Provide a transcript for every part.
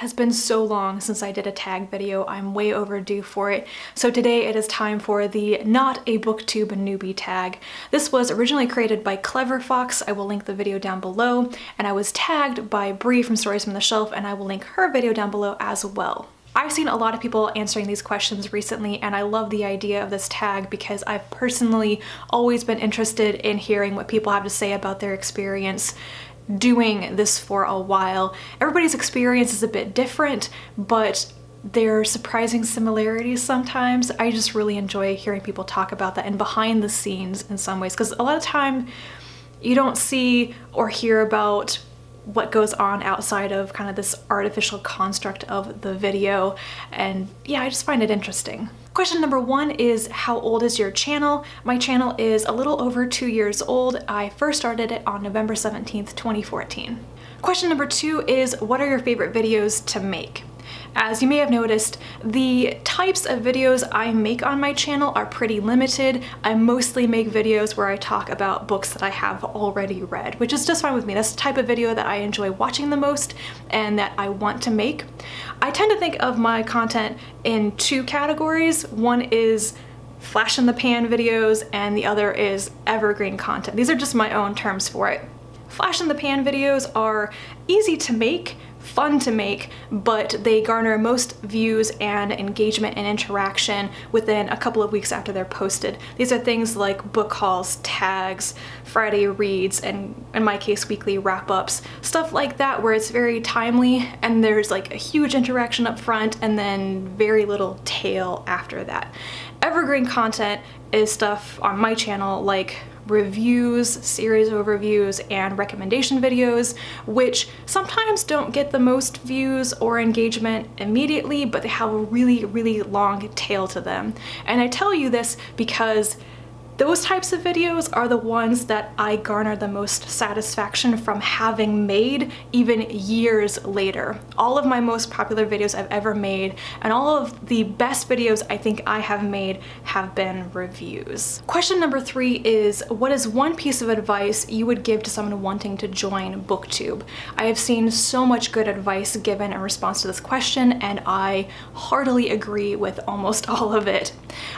has been so long since I did a tag video. I'm way overdue for it. So today it is time for the Not a Booktube Newbie Tag. This was originally created by Clever Fox. I will link the video down below. And I was tagged by Bree from Stories from the Shelf, and I will link her video down below as well. I've seen a lot of people answering these questions recently, and I love the idea of this tag because I've personally always been interested in hearing what people have to say about their experience doing this for a while. Everybody's experience is a bit different, but there are surprising similarities sometimes. I just really enjoy hearing people talk about that and behind the scenes in some ways, because a lot of time you don't see or hear about what goes on outside of kind of this artificial construct of the video. And yeah, I just find it interesting. Question number 1 is, how old is your channel? My channel is a little over 2 years old. I first started it on November 17th, 2014. Question number 2 is, what are your favorite videos to make? As you may have noticed, the types of videos I make on my channel are pretty limited. I mostly make videos where I talk about books that I have already read, which is just fine with me. That's the type of video that I enjoy watching the most and that I want to make. I tend to think of my content in 2 categories. One is flash in the pan videos and the other is evergreen content. These are just my own terms for it. Flash in the pan videos are easy to make, fun to make, but they garner most views and engagement and interaction within a couple of weeks after they're posted. These are things like book hauls, tags, Friday reads, and in my case, weekly wrap-ups. Stuff like that where it's very timely and there's like a huge interaction up front and then very little tail after that. Evergreen content is stuff on my channel like reviews, series overviews, and recommendation videos, which sometimes don't get the most views or engagement immediately, but they have a really, really long tail to them. And I tell you this because those types of videos are the ones that I garner the most satisfaction from having made even years later. All of my most popular videos I've ever made and all of the best videos I think I have made have been reviews. Question number 3 is, what is one piece of advice you would give to someone wanting to join BookTube? I have seen so much good advice given in response to this question, and I heartily agree with almost all of it.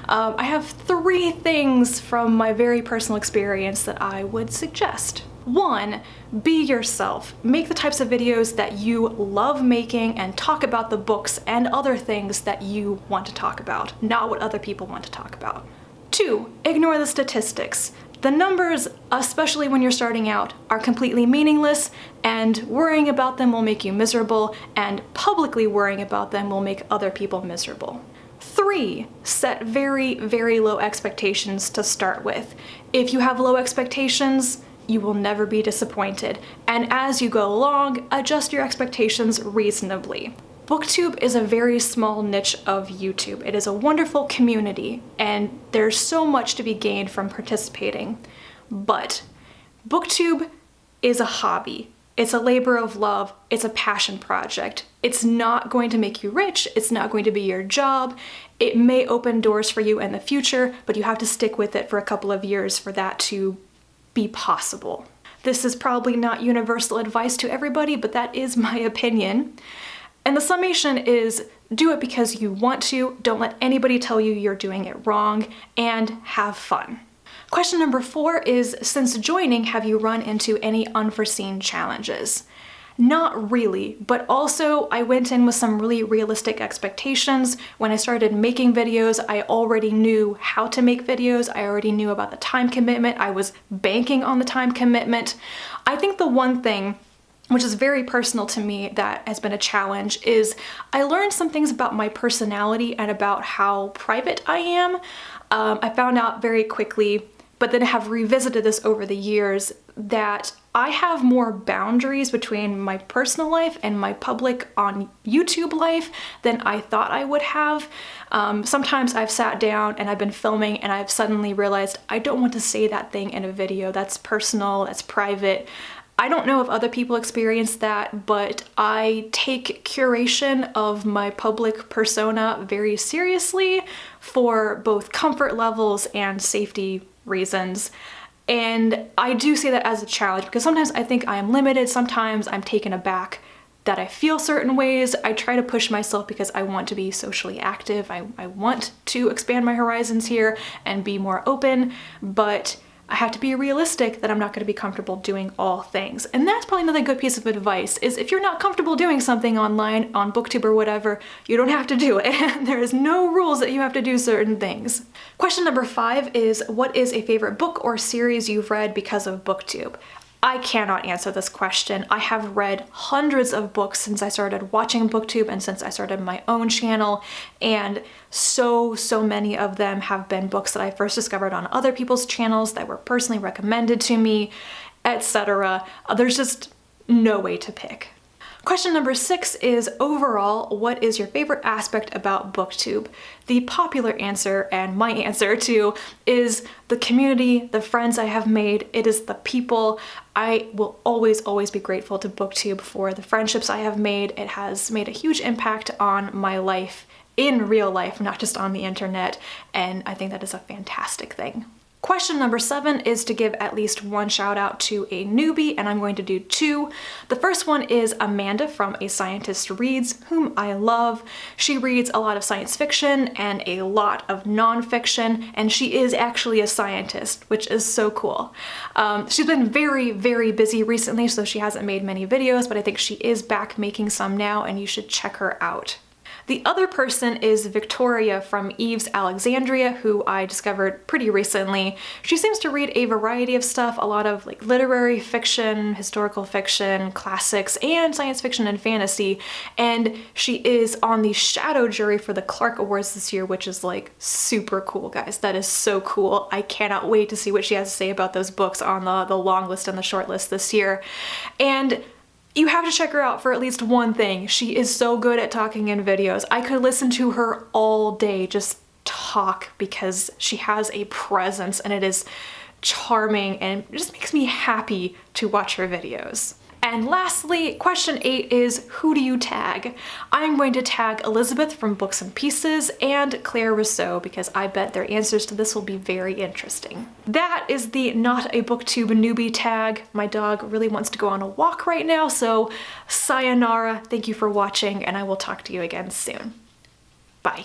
I have 3 things from my very personal experience that I would suggest. 1, be yourself. Make the types of videos that you love making and talk about the books and other things that you want to talk about, not what other people want to talk about. 2, ignore the statistics. The numbers, especially when you're starting out, are completely meaningless, and worrying about them will make you miserable, and publicly worrying about them will make other people miserable. 3, set very, very low expectations to start with. If you have low expectations, you will never be disappointed. And as you go along, adjust your expectations reasonably. BookTube is a very small niche of YouTube. It is a wonderful community, and there's so much to be gained from participating. But BookTube is a hobby. It's a labor of love. It's a passion project. It's not going to make you rich. It's not going to be your job. It may open doors for you in the future, but you have to stick with it for a couple of years for that to be possible. This is probably not universal advice to everybody, but that is my opinion. And the summation is, do it because you want to. Don't let anybody tell you you're doing it wrong, and have fun. Question number 4 is, since joining, have you run into any unforeseen challenges? Not really, but also I went in with some really realistic expectations. When I started making videos, I already knew how to make videos. I already knew about the time commitment. I was banking on the time commitment. I think the one thing which is very personal to me that has been a challenge is I learned some things about my personality and about how private I am. I found out very quickly, but then have revisited this over the years, that I have more boundaries between my personal life and my public on YouTube life than I thought I would have. Sometimes I've sat down and I've been filming and I've suddenly realized I don't want to say that thing in a video. That's personal, that's private. I don't know if other people experience that, but I take curation of my public persona very seriously for both comfort levels and safety reasons. And I do see that as a challenge because sometimes I think I am limited, sometimes I'm taken aback that I feel certain ways. I try to push myself because I want to be socially active. I want to expand my horizons here and be more open, but I have to be realistic that I'm not going to be comfortable doing all things. And that's probably another good piece of advice, is if you're not comfortable doing something online, on BookTube or whatever, you don't have to do it. There is no rules that you have to do certain things. Question number 5 is, what is a favorite book or series you've read because of BookTube? I cannot answer this question. I have read hundreds of books since I started watching BookTube and since I started my own channel, and so many of them have been books that I first discovered on other people's channels that were personally recommended to me, etc. There's just no way to pick. Question number 6 is, overall, what is your favorite aspect about BookTube? The popular answer, and my answer too, is the community, the friends I have made. It is the people. I will always be grateful to BookTube for the friendships I have made. It has made a huge impact on my life in real life, not just on the internet, and I think that is a fantastic thing. Question number 7 is to give at least one shout out to a newbie, and I'm going to do 2. The first one is Amanda from A Scientist Reads, whom I love. She reads a lot of science fiction and a lot of nonfiction, and she is actually a scientist, which is so cool. She's been very busy recently, so she hasn't made many videos, but I think she is back making some now, and you should check her out. The other person is Victoria from Eve's Alexandria, who I discovered pretty recently. She seems to read a variety of stuff, a lot of like literary fiction, historical fiction, classics, and science fiction and fantasy, and she is on the shadow jury for the Clark Awards this year, which is like super cool, guys. That is so cool. I cannot wait to see what she has to say about those books on the long list and the short list this year. And you have to check her out for at least one thing. She is so good at talking in videos. I could listen to her all day just talk because she has a presence and it is charming and it just makes me happy to watch her videos. And lastly, question 8 is, who do you tag? I'm going to tag Elizabeth from Books and Pieces and Claire Rousseau because I bet their answers to this will be very interesting. That is the Not a Booktube Newbie tag. My dog really wants to go on a walk right now, so sayonara, thank you for watching, and I will talk to you again soon. Bye.